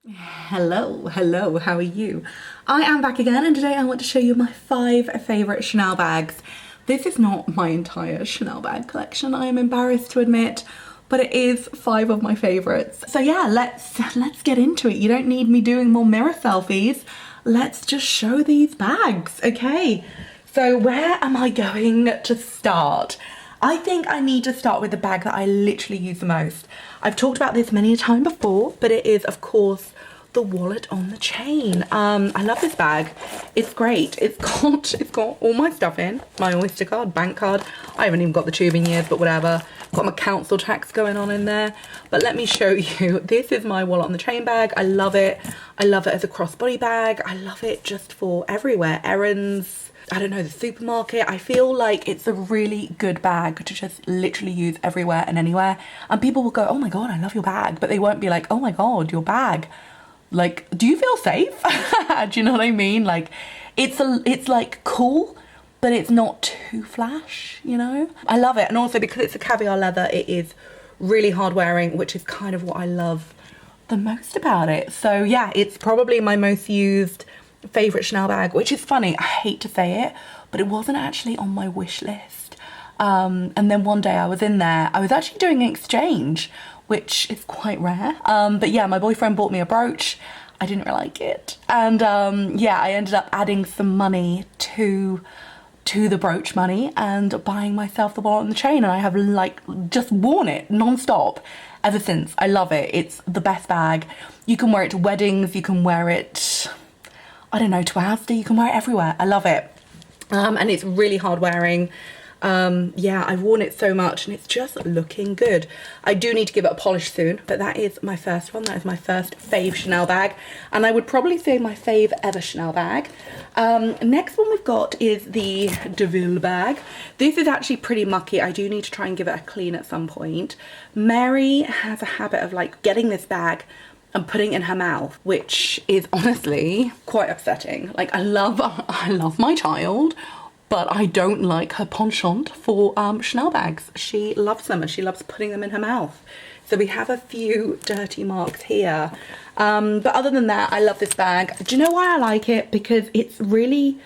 Hello, how are you? I am back again and today I want to show you my 5 favourite Chanel bags. This is not my entire Chanel bag collection, I am embarrassed to admit, but it is 5 of my favourites. So yeah, let's get into it. You don't need me doing more mirror selfies. Let's just show these bags, okay? So where am I going to start? I think I need to start with the bag that I literally use the most. I've talked about this many a time before, but it is, of course, the wallet on the chain. I love this bag. It's great. It's got all my stuff in. My Oyster card, bank card. I haven't even got the tubing years, but whatever. Got my council tax going on in there. But let me show you. This is my wallet on the chain bag. I love it. I love it as a crossbody bag. I love it just for everywhere. Errands, I don't know, the supermarket. I feel like it's a really good bag to just literally use everywhere and anywhere. And people will go, oh my God, I love your bag. But they won't be like, oh my God, your bag. Like, do you feel safe? Do you know what I mean? Like, it's like cool, but it's not too flash, you know? I love it. And also because it's a caviar leather, it is really hard wearing, which is kind of what I love the most about it. So yeah, it's probably my most used favorite Chanel bag, which is funny. I hate to say it, but it wasn't actually on my wish list. And then one day I was in there, I was actually doing an exchange, which is quite rare. But yeah, my boyfriend bought me a brooch. I didn't really like it. And yeah, I ended up adding some money to the brooch money and buying myself the wallet and the chain. And I have like just worn it non-stop ever since. I love it. It's the best bag. You can wear it to weddings. You can wear it, I don't know, to Asda. You can wear it everywhere. I love it. And it's really hard wearing. Yeah, I've worn it so much and it's just looking good. I do need to give it a polish soon, but that is my first one. That is my first fave Chanel bag. And I would probably say my fave ever Chanel bag. Next one we've got is the deauville bag. This is actually pretty mucky. I do need to try and give it a clean at some point. Mary has a habit of like getting this bag and putting it in her mouth, which is honestly quite upsetting. Like I love my child, but I don't like her penchant for Chanel bags. She loves them and she loves putting them in her mouth. So we have a few dirty marks here. But other than that, I love this bag. Do you know why I like it? Because it's really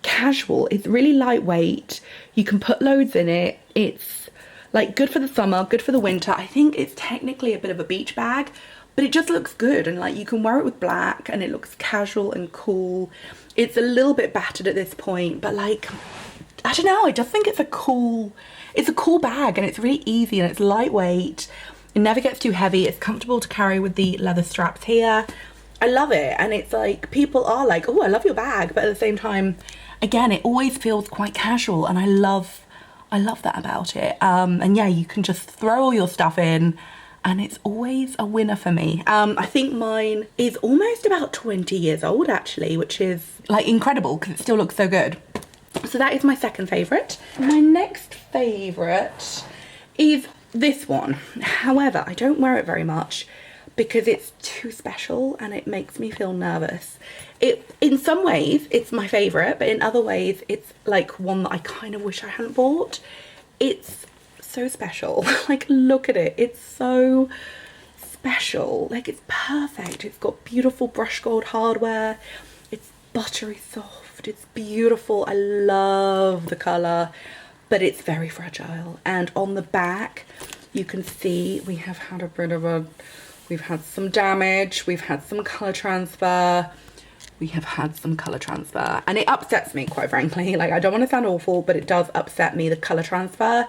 casual. It's really lightweight. You can put loads in it. It's like good for the summer, good for the winter. I think it's technically a bit of a beach bag, but it just looks good. And like you can wear it with black and it looks casual and cool. It's a little bit battered at this point, but like, I don't know, I just think it's a cool bag and it's really easy and it's lightweight. It never gets too heavy. It's comfortable to carry with the leather straps here. I love it. And it's like, people are like, oh, I love your bag. But at the same time, again, it always feels quite casual and I love that about it. And yeah, you can just throw all your stuff in and it's always a winner for me. I think mine is almost about 20 years old actually, which is like incredible because it still looks so good. So that is my second favourite. My next favourite is this one. However, I don't wear it very much because it's too special and it makes me feel nervous. In some ways, it's my favourite, but in other ways, it's like one that I kind of wish I hadn't bought. It's so special. Like, look at it. It's so special. Like, it's perfect. It's got beautiful brush gold hardware. It's buttery soft. It's beautiful. I love the colour, but it's very fragile. And on the back, you can see we have had a bit of we've had some damage. We've had some colour transfer. We have had some colour transfer. And it upsets me, quite frankly. Like, I don't want to sound awful, but it does upset me, the colour transfer.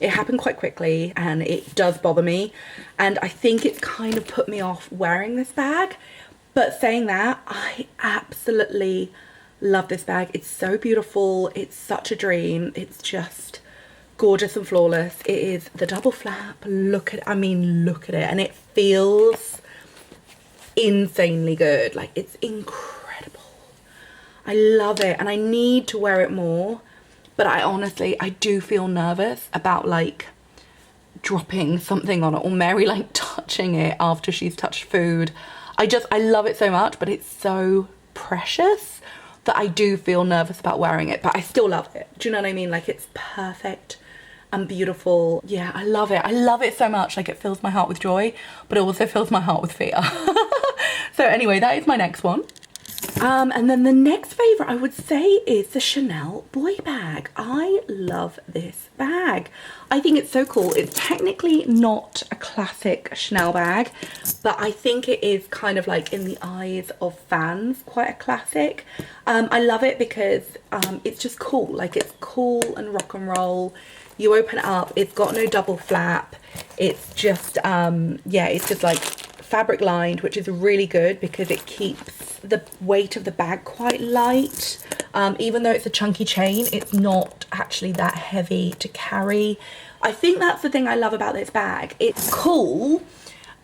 It happened quite quickly and it does bother me. And I think it's kind of put me off wearing this bag. But saying that, I absolutely love this bag. It's so beautiful. It's such a dream. It's just gorgeous and flawless. It is the double flap. Look at it. And it feels insanely good. Like, it's incredible. I love it and I need to wear it more. But I do feel nervous about like dropping something on it or Mary like touching it after she's touched food. I love it so much, but it's so precious that I do feel nervous about wearing it, but I still love it. Do you know what I mean? Like, it's perfect and beautiful. Yeah, I love it. I love it so much. Like, it fills my heart with joy, but it also fills my heart with fear. So anyway, that is my next one. And then the next favourite I would say is the Chanel boy bag. I love this bag. I think it's so cool. It's technically not a classic Chanel bag, but I think it is kind of like, in the eyes of fans, quite a classic. I love it because it's just cool. Like, it's cool and rock and roll. You open it up, it's got no double flap. It's just, yeah, it's just like fabric lined, which is really good because it keeps the weight of the bag quite light. Even though it's a chunky chain, it's not actually that heavy to carry. I think that's the thing I love about this bag. It's cool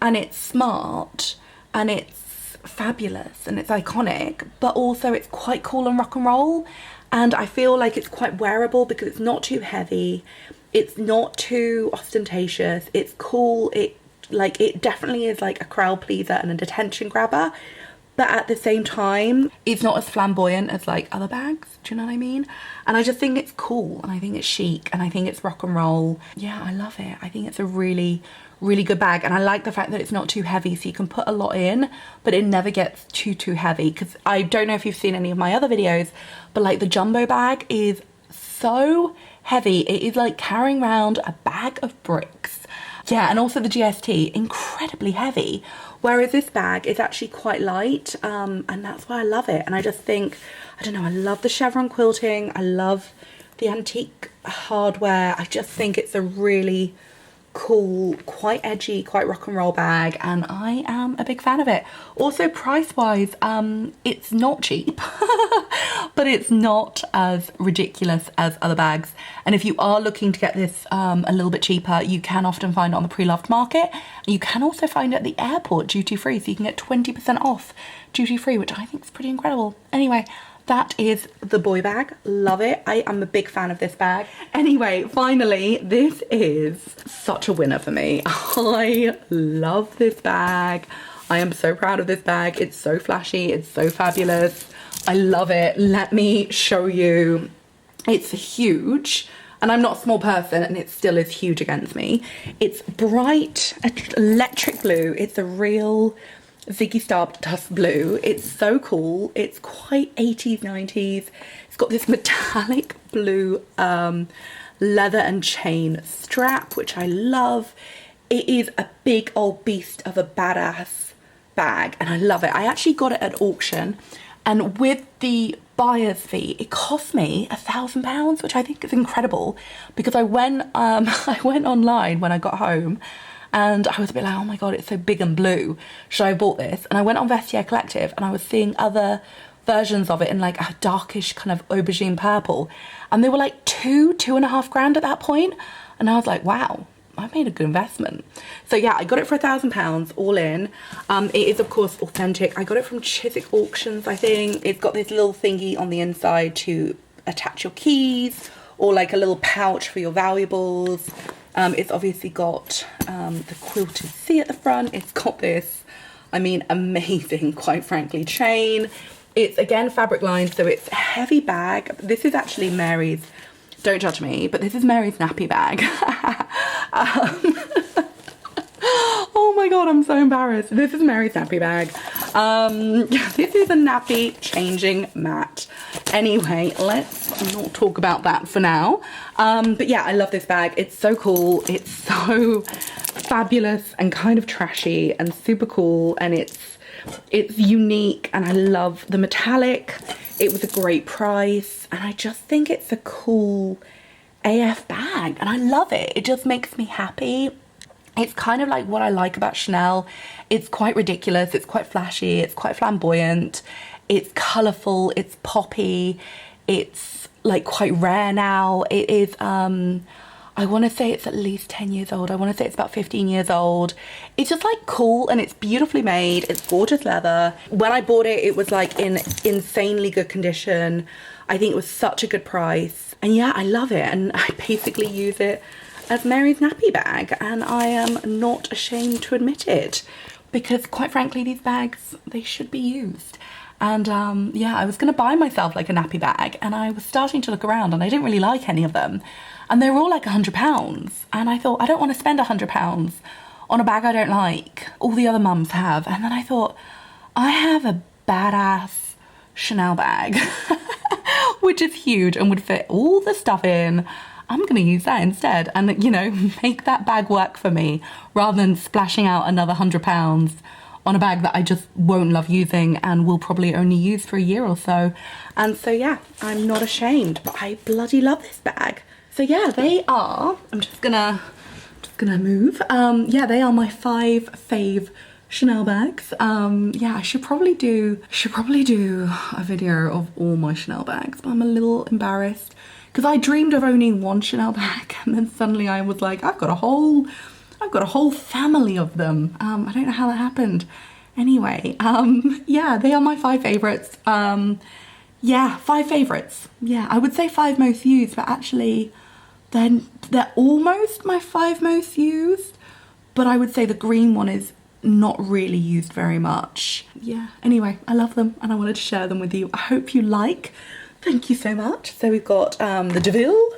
and it's smart and it's fabulous and it's iconic, but also it's quite cool and rock and roll. And I feel like it's quite wearable because it's not too heavy, it's not too ostentatious, it's cool. It definitely is like a crowd pleaser and a attention grabber, but at the same time, it's not as flamboyant as like other bags. Do you know what I mean? And I just think it's cool, and I think it's chic, and I think it's rock and roll. Yeah, I love it. I think it's a really, really good bag, and I like the fact that it's not too heavy, so you can put a lot in, but it never gets too heavy. Because I don't know if you've seen any of my other videos, but like the jumbo bag is so heavy. It is like carrying around a bag of bricks. Yeah, and also the GST, incredibly heavy, whereas this bag is actually quite light, and that's why I love it. And I just think, I don't know, I love the chevron quilting, I love the antique hardware. I just think it's a really cool, quite edgy, quite rock and roll bag, and I am a big fan of it. Also, price wise, it's not cheap, but it's not as ridiculous as other bags. And if you are looking to get this a little bit cheaper, you can often find it on the pre-loved market. You can also find it at the airport duty free, so you can get 20% off duty free, which I think is pretty incredible. Anyway, that is the boy bag. Love it. I am a big fan of this bag. Anyway, finally, this is such a winner for me. I love this bag. I am so proud of this bag. It's so flashy. It's so fabulous. I love it. Let me show you. It's huge, and I'm not a small person, and it still is huge against me. It's bright electric blue. It's a real Ziggy Stardust blue. It's so cool. It's quite 80s, 90s. It's got this metallic blue leather and chain strap, which I love. It is a big old beast of a badass bag, and I love it. I actually got it at auction, and with the buyer's fee, it cost me £1,000, which I think is incredible, because I went online when I got home, and I was a bit like, oh my god, it's so big and blue, should I have bought this? And I went on Vestiaire Collective, and I was seeing other versions of it in like a darkish kind of aubergine purple, and they were like £2.5 grand at that point, and I was like, wow, I made a good investment. So yeah, I got it for £1,000 all in. It is of course authentic. I got it from Chiswick Auctions, I think. It's got this little thingy on the inside to attach your keys, or like a little pouch for your valuables. It's obviously got the quilted C at the front. It's got this, I mean, amazing, quite frankly, chain. It's again fabric lined, so it's a heavy bag. This is actually Mary's, don't judge me, but this is Mary's nappy bag. Oh my god, I'm so embarrassed. This is Mary's nappy bag. This is a nappy changing mat. Anyway, let's not talk about that for now. But yeah, I love this bag. It's so cool. It's so fabulous and kind of trashy and super cool, and it's unique, and I love the metallic. It was a great price, and I just think it's a cool AF bag, and I love it. It just makes me happy. It's kind of like what I like about Chanel. It's quite ridiculous, it's quite flashy, it's quite flamboyant, it's colourful, it's poppy, it's like quite rare now. It is, I want to say it's at least 10 years old. I want to say it's about 15 years old. It's just like cool, and it's beautifully made. It's gorgeous leather. When I bought it, it was like in insanely good condition. I think it was such a good price. And yeah, I love it. And I basically use it as Mary's nappy bag. And I am not ashamed to admit it, because quite frankly, these bags, they should be used. And yeah, I was gonna buy myself like a nappy bag, and I was starting to look around and I didn't really like any of them. And they were all like £100. And I thought, I don't want to spend £100 on a bag I don't like. All the other mums have. And then I thought, I have a badass Chanel bag, which is huge and would fit all the stuff in. I'm going to use that instead and, you know, make that bag work for me rather than splashing out another £100 on a bag that I just won't love using and will probably only use for a year or so. And so, yeah, I'm not ashamed, but I bloody love this bag. So yeah, they are, I'm just gonna move. Yeah, they are my 5 fave Chanel bags. Yeah, I should probably do a video of all my Chanel bags, but I'm a little embarrassed because I dreamed of owning one Chanel bag and then suddenly I was like, I've got a whole family of them. I don't know how that happened. Anyway, yeah, they are my 5 favorites. Yeah, 5 favorites. Yeah, I would say 5 most used, but actually they're almost my 5 most used, but I would say the green one is not really used very much. Yeah, anyway, I love them and I wanted to share them with you. I hope you like. Thank you so much. So we've got the deauville,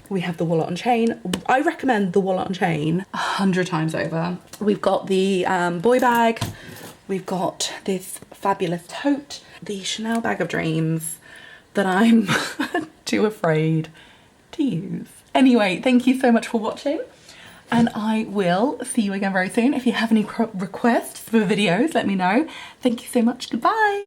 we have the wallet on chain. I recommend the wallet on chain 100 times over. We've got the boy bag, we've got this fabulous tote, the Chanel bag of dreams that I'm too afraid to use. Anyway, thank you so much for watching and I will see you again very soon. If you have any requests for videos, let me know. Thank you so much. Goodbye.